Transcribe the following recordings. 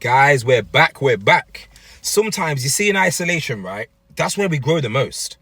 Guys, we're back, we're back. Sometimes you see in isolation, right? That's where we grow the most.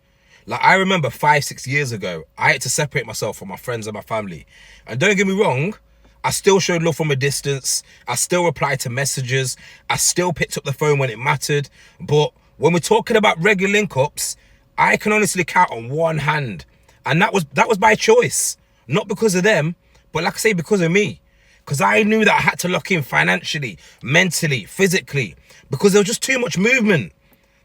Like I remember 5-6 years ago, I had to separate myself from my friends and my family. And don't get me wrong, I still showed love from a distance. I still replied to messages. I still picked up the phone when it mattered. But when we're talking about regular link-ups, I can honestly count on one hand. And that was by choice. Not because of them, but like I say, because of me. Because I knew that I had to lock in financially, mentally, physically, because there was just too much movement.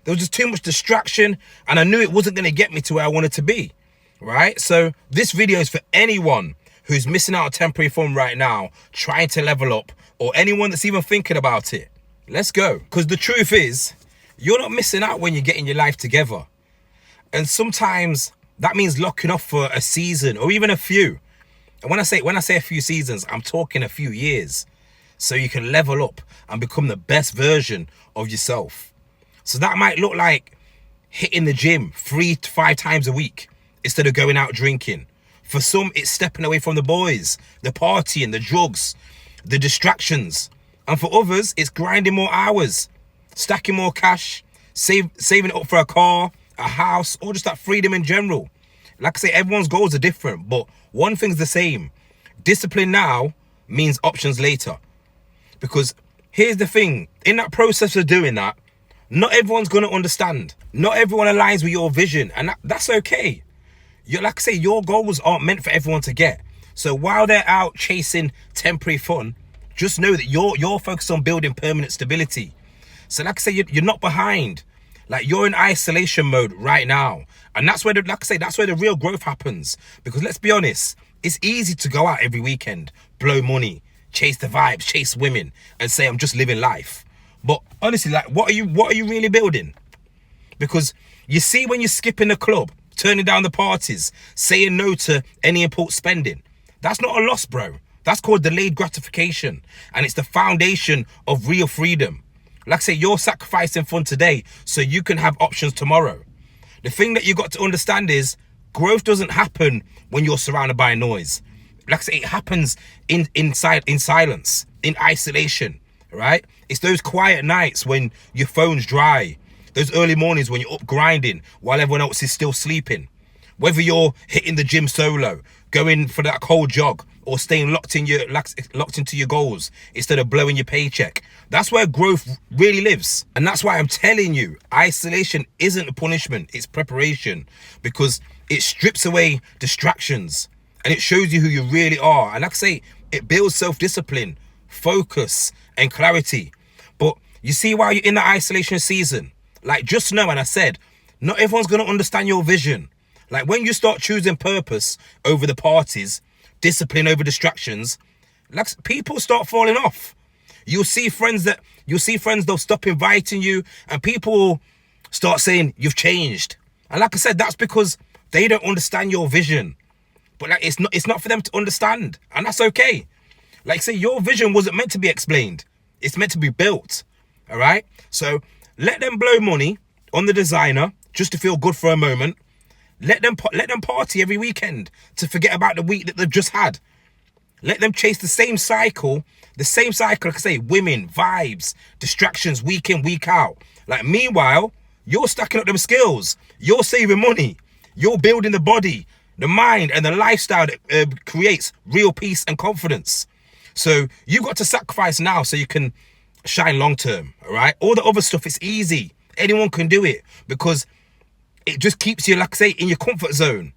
There was just too much distraction, and I knew it wasn't going to get me to where I wanted to be, right? So this video is for anyone who's missing out on temporary fun right now, trying to level up, or anyone that's even thinking about it. Let's go. Because the truth is, you're not missing out when you're getting your life together. And sometimes that means locking off for a season or even a few. And when I say a few seasons, I'm talking a few years. So you can level up and become the best version of yourself. So that might look like hitting the gym 3 to 5 times a week instead of going out drinking. For some, it's stepping away from the boys, the partying, the drugs, the distractions. And for others, it's grinding more hours, stacking more cash, saving it up for a car, a house, or just that freedom in general. Like I say, everyone's goals are different, but one thing's the same. Discipline now means options later. Because here's the thing, in that process of doing that, not everyone's going to understand. Not everyone aligns with your vision, and that's okay. Like I say, your goals aren't meant for everyone to get. So while they're out chasing temporary fun, just know that you're focused on building permanent stability. So like I say, you're not behind. Like you're in isolation mode right now. And that's where, like I say, that's where the real growth happens. Because let's be honest, it's easy to go out every weekend, blow money, chase the vibes, chase women, and say, I'm just living life. But honestly, like, what are you really building? Because you see when you're skipping the club, turning down the parties, saying no to any impulse spending, that's not a loss, bro. That's called delayed gratification. And it's the foundation of real freedom. Like I say, you're sacrificing fun today so you can have options tomorrow. The thing that you got to understand is growth doesn't happen when you're surrounded by noise. Like I say, it happens in silence, in isolation, right? It's those quiet nights when your phone's dry, those early mornings when you're up grinding while everyone else is still sleeping. Whether you're hitting the gym solo, going for that cold jog, or staying locked into your goals instead of blowing your paycheck. That's where growth really lives. And that's why I'm telling you, isolation isn't a punishment, it's preparation. Because it strips away distractions and it shows you who you really are. And like I say, it builds self-discipline, focus, and clarity. But you see, while you're in the isolation season, like just know, and I said, not everyone's gonna understand your vision. Like when you start choosing purpose over the parties, discipline over distractions, like people start falling off. You'll see friends they'll stop inviting you, and people will start saying you've changed. And like I said, that's because they don't understand your vision. But like it's not for them to understand, and that's okay. Like say, your vision wasn't meant to be explained. It's meant to be built. All right? So let them blow money on the designer just to feel good for a moment. Let them party every weekend to forget about the week that they've just had. Let them chase the same cycle, like I say, women, vibes, distractions, week in, week out. Like meanwhile, you're stacking up them skills. You're saving money. You're building the body, the mind, and the lifestyle that creates real peace and confidence. So you've got to sacrifice now so you can shine long term, all right? All the other stuff is easy. Anyone can do it because it just keeps you, like I say, in your comfort zone.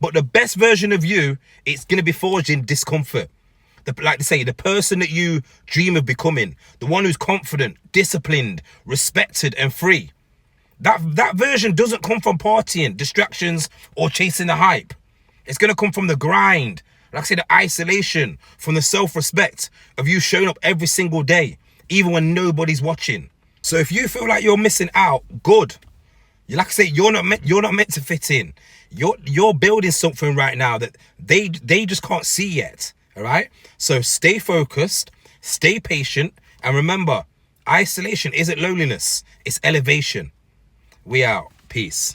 But the best version of you, it's going to be forged in discomfort. Like they say, the person that you dream of becoming, the one who's confident, disciplined, respected, and free. That version doesn't come from partying, distractions, or chasing the hype. It's going to come from the grind. Like I say, the isolation, from the self-respect of you showing up every single day, even when nobody's watching. So if you feel like you're missing out, good. Like I say, you're not meant to fit in. You're building something right now that they just can't see yet. All right. So stay focused, stay patient, and remember, isolation isn't loneliness, it's elevation. We out. Peace.